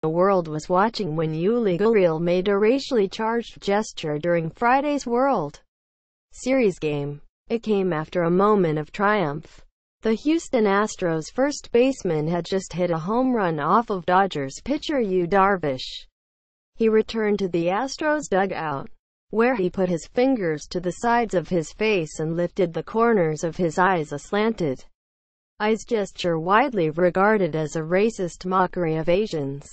The world was watching when Yuli Gurriel made a racially charged gesture during Friday's World Series game. It came after a moment of triumph. The Houston Astros first baseman had just hit a home run off of Dodgers pitcher Yu Darvish. He returned to the Astros dugout, where he put his fingers to the sides of his face and lifted the corners of his eyes, a slanted eyes gesture widely regarded as a racist mockery of Asians.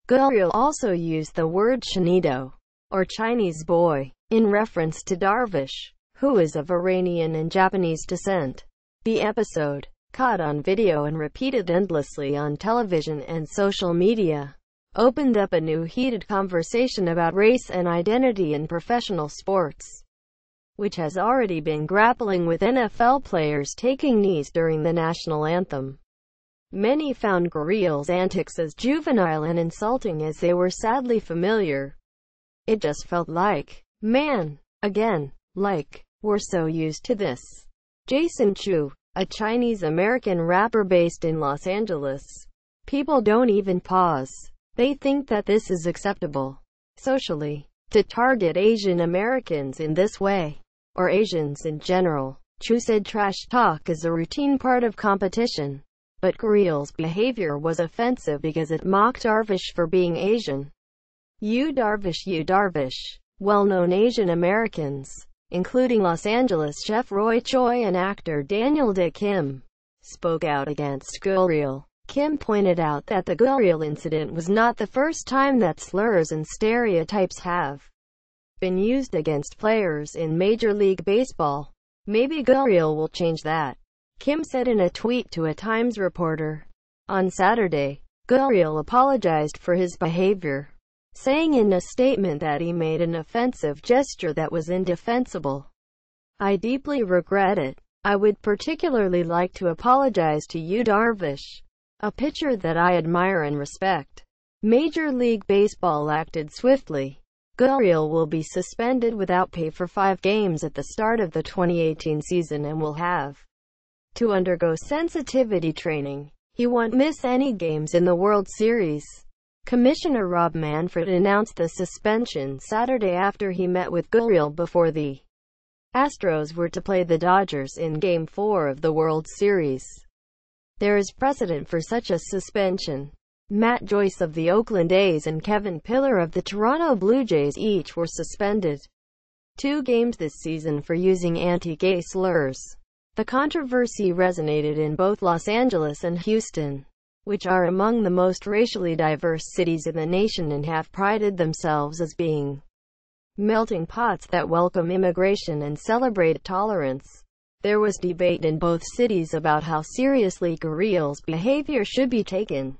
Gurriel also used the word Chinito, or Chinese boy, in reference to Darvish, who is of Iranian and Japanese descent. The episode, caught on video and repeated endlessly on television and social media, opened up a new heated conversation about race and identity in professional sports, which has already been grappling with NFL players taking knees during the national anthem. Many found Gurriel's antics as juvenile and insulting as they were sadly familiar. It just felt like, man, again, like, we're so used to this. Jason Chu, a Chinese-American rapper based in Los Angeles. People don't even pause. They think that this is acceptable, socially, to target Asian Americans in this way, or Asians in general. Chu said trash talk is a routine part of competition, but Gurriel's behavior was offensive because it mocked Darvish for being Asian. Yu Darvish, well-known Asian Americans, including Los Angeles chef Roy Choi and actor Daniel Dae Kim, spoke out against Gurriel. Kim pointed out that the Gurriel incident was not the first time that slurs and stereotypes have been used against players in Major League Baseball. Maybe Gurriel will change that, Kim said in a tweet to a Times reporter. On Saturday, Gurriel apologized for his behavior, saying in a statement that he made an offensive gesture that was indefensible. "I deeply regret it. I would particularly like to apologize to Yu Darvish, a pitcher that I admire and respect." Major League Baseball acted swiftly. Gurriel will be suspended without pay for 5 games at the start of the 2018 season and will have to undergo sensitivity training. He won't miss any games in the World Series. Commissioner Rob Manfred announced the suspension Saturday after he met with Gurriel before the Astros were to play the Dodgers in Game 4 of the World Series. There is precedent for such a suspension. Matt Joyce of the Oakland A's and Kevin Pillar of the Toronto Blue Jays each were suspended 2 games this season for using anti-gay slurs. The controversy resonated in both Los Angeles and Houston, which are among the most racially diverse cities in the nation and have prided themselves as being melting pots that welcome immigration and celebrate tolerance. There was debate in both cities about how seriously Gurriel's behavior should be taken.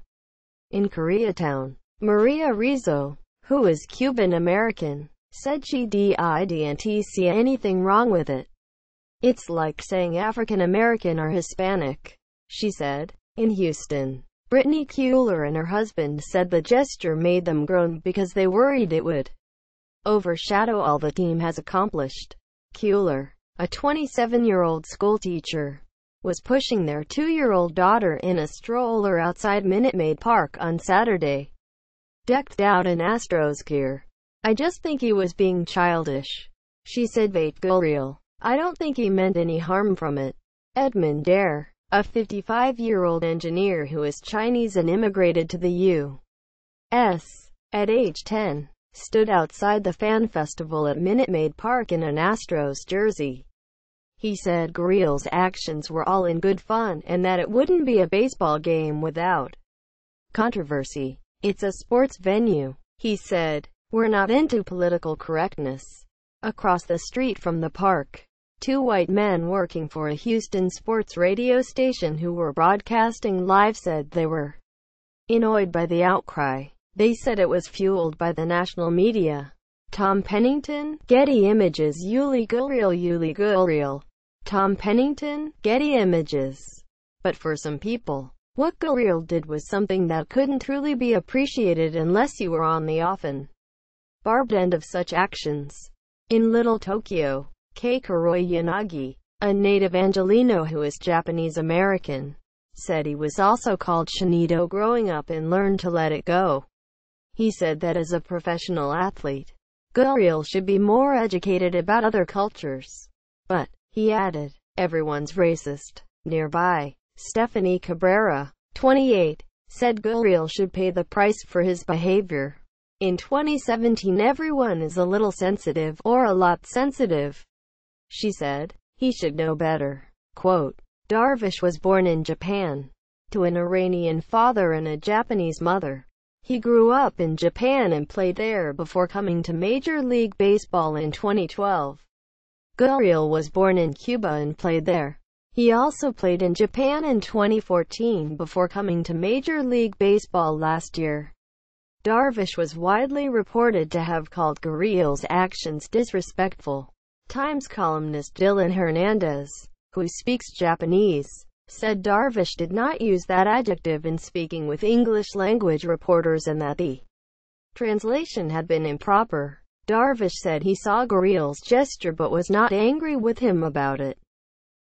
In Koreatown, Maria Rizzo, who is Cuban-American, said she didn't see anything wrong with it. "It's like saying African-American or Hispanic," she said. In Houston, Brittany Cuellar and her husband said the gesture made them groan because they worried it would overshadow all the team has accomplished. Cuellar, a 27-year-old schoolteacher, was pushing their 2-year-old daughter in a stroller outside Minute Maid Park on Saturday, decked out in Astros gear. "I just think he was being childish," she said. Bait Gurriel, "I don't think he meant any harm from it." Edmund Dare, a 55-year-old engineer who is Chinese and immigrated to the U.S. at age 10, stood outside the fan festival at Minute Maid Park in an Astros jersey. He said Gurriel's actions were all in good fun, and that it wouldn't be a baseball game without controversy. "It's a sports venue," he said. "We're not into political correctness." Across the street from the park, 2 white men working for a Houston sports radio station who were broadcasting live said they were annoyed by the outcry. They said it was fueled by the national media. Tom Pennington, Getty Images. Yuli Gurriel. Tom Pennington, Getty Images. But for some people, what Gurriel did was something that couldn't truly be appreciated unless you were on the often barbed end of such actions. In Little Tokyo, Keikuroy Yanagi, a native Angelino who is Japanese-American, said he was also called Chinito growing up and learned to let it go. He said that as a professional athlete, Gurriel should be more educated about other cultures. But, he added, everyone's racist. Nearby, Stephanie Cabrera, 28, said Gurriel should pay the price for his behavior. In 2017 everyone is a little sensitive, or a lot sensitive, she said. He should know better. Quote, Darvish was born in Japan, to an Iranian father and a Japanese mother. He grew up in Japan and played there before coming to Major League Baseball in 2012. Gurriel was born in Cuba and played there. He also played in Japan in 2014 before coming to Major League Baseball last year. Darvish was widely reported to have called Gurriel's actions disrespectful. Times columnist Dylan Hernandez, who speaks Japanese, said Darvish did not use that adjective in speaking with English-language reporters and that the translation had been improper. Darvish said he saw Gurriel's gesture but was not angry with him about it.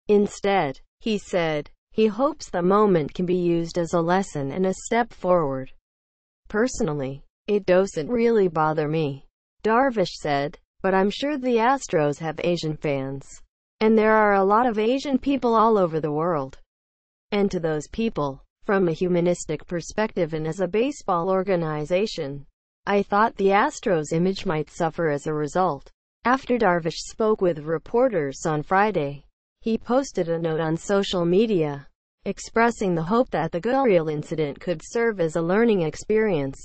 Instead, he said, he hopes the moment can be used as a lesson and a step forward. Personally, it doesn't really bother me, Darvish said, but I'm sure the Astros have Asian fans. And there are a lot of Asian people all over the world. And to those people, from a humanistic perspective and as a baseball organization, I thought the Astros' image might suffer as a result. After Darvish spoke with reporters on Friday, he posted a note on social media, expressing the hope that the Gurriel incident could serve as a learning experience.